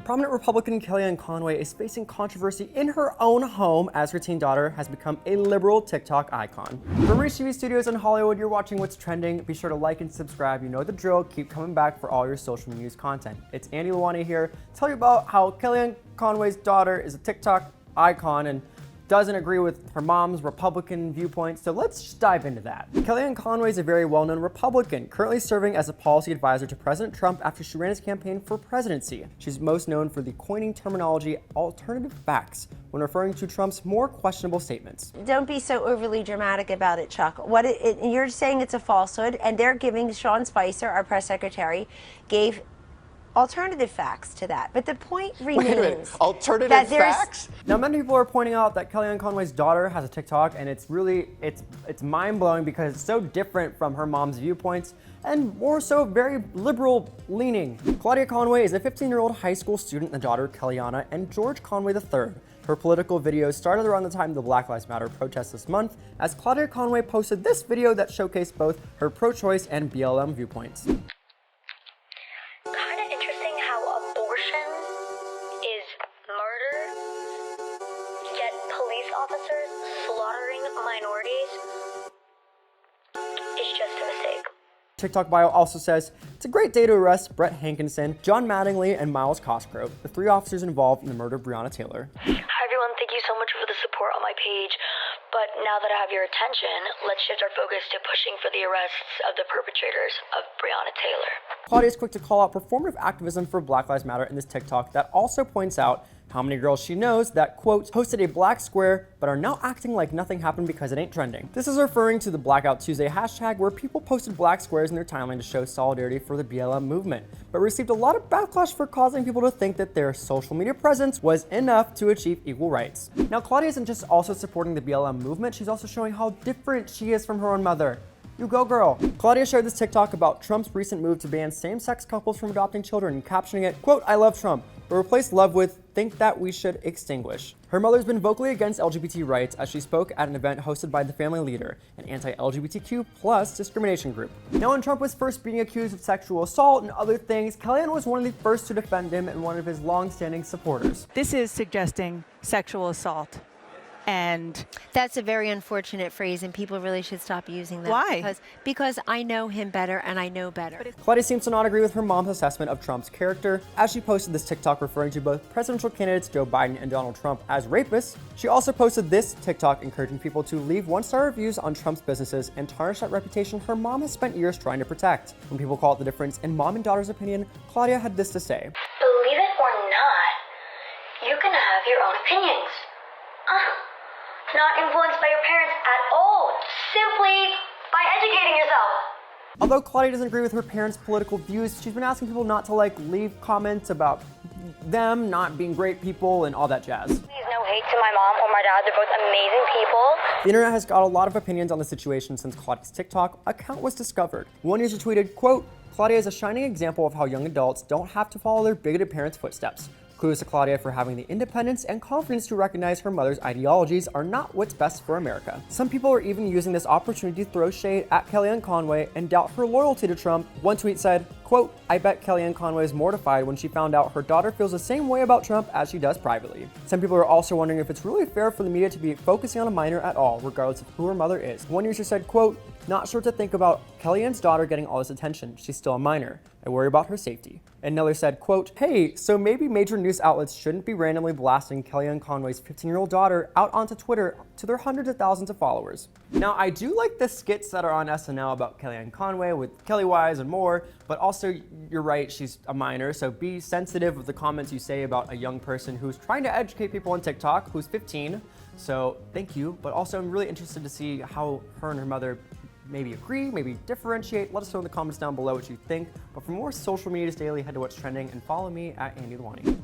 Prominent Republican Kellyanne Conway is facing controversy in her own home as her teen daughter has become a liberal TikTok icon. From Reach TV Studios in Hollywood, you're watching What's Trending. Be sure to like and subscribe. You know the drill. Keep coming back for all your social news content. It's Andy Lalwani here to tell you about how Kellyanne Conway's daughter is a TikTok icon and doesn't agree with her mom's Republican viewpoints, so let's just dive into that. Kellyanne Conway is a very well-known Republican, currently serving as a policy advisor to President Trump after she ran his campaign for presidency. She's most known for the coining terminology alternative facts when referring to Trump's more questionable statements. Don't be so overly dramatic about it, Chuck. You're saying it's a falsehood, and they're giving Sean Spicer, our press secretary, gave alternative facts to that. But the point remains. Wait a minute, alternative facts? Now, many people are pointing out that Kellyanne Conway's daughter has a TikTok, and it's mind-blowing because it's so different from her mom's viewpoints and more so very liberal leaning. Claudia Conway is a 15-year-old high school student, the daughter of Kellyanne and George Conway III. Her political videos started around the time of the Black Lives Matter protests this month, as Claudia Conway posted this video that showcased both her pro-choice and BLM viewpoints. Officers slaughtering minorities is just a mistake. TikTok bio also says, it's a great day to arrest Brett Hankinson, John Mattingly, and Miles Cosgrove, the 3 officers involved in the murder of Breonna Taylor. Hi everyone, thank you so much for the support on my page, but now that I have your attention, let's shift our focus to pushing for the arrests of the perpetrators of Breonna Taylor. Claudia is quick to call out performative activism for Black Lives Matter in this TikTok that also points out how many girls she knows that, quote, posted a black square but are now acting like nothing happened because it ain't trending. This is referring to the Blackout Tuesday hashtag where people posted black squares in their timeline to show solidarity for the BLM movement, but received a lot of backlash for causing people to think that their social media presence was enough to achieve equal rights. Now, Claudia isn't just also supporting the BLM movement, she's also showing how different she is from her own mother. You go, girl. Claudia shared this TikTok about Trump's recent move to ban same-sex couples from adopting children, captioning it, quote, I love Trump, but replace love with think that we should extinguish. Her mother's been vocally against LGBT rights as she spoke at an event hosted by the Family Leader, an anti-LGBTQ plus discrimination group. Now, when Trump was first being accused of sexual assault and other things, Kellyanne was one of the first to defend him and one of his long-standing supporters. This is suggesting sexual assault. And that's a very unfortunate phrase, and people really should stop using that. Why? Because I know him better and I know better. Claudia seems to not agree with her mom's assessment of Trump's character, as she posted this TikTok referring to both presidential candidates Joe Biden and Donald Trump as rapists. She also posted this TikTok encouraging people to leave 1-star reviews on Trump's businesses and tarnish that reputation her mom has spent years trying to protect. When people call it the difference in mom and daughter's opinion, Claudia had this to say. Believe it or not, you can have your own opinions. Not influenced by your parents at all, simply by educating yourself. Although Claudia doesn't agree with her parents' political views, she's been asking people not to leave comments about them not being great people and all that jazz. Please no hate to my mom or my dad, they're both amazing people. The internet has got a lot of opinions on the situation since Claudia's TikTok account was discovered. One user tweeted, quote, Claudia is a shining example of how young adults don't have to follow their bigoted parents' footsteps. Kudos to Claudia for having the independence and confidence to recognize her mother's ideologies are not what's best for America. Some people are even using this opportunity to throw shade at Kellyanne Conway and doubt her loyalty to Trump. One tweet said, quote, I bet Kellyanne Conway is mortified when she found out her daughter feels the same way about Trump as she does privately. Some people are also wondering if it's really fair for the media to be focusing on a minor at all, regardless of who her mother is. One user said, quote, not sure to think about Kellyanne's daughter getting all this attention. She's still a minor. I worry about her safety. Another said, quote, hey, so maybe major news outlets shouldn't be randomly blasting Kellyanne Conway's 15-year-old daughter out onto Twitter to their hundreds of thousands of followers. Now, I do like the skits that are on SNL about Kellyanne Conway with Kelly Wise and more, but also, you're right, she's a minor, so be sensitive of the comments you say about a young person who's trying to educate people on TikTok, who's 15. So thank you, but also I'm really interested to see how her and her mother maybe agree, maybe differentiate. Let us know in the comments down below what you think. But for more social medias daily, head to What's Trending and follow me at Andy Lalwani.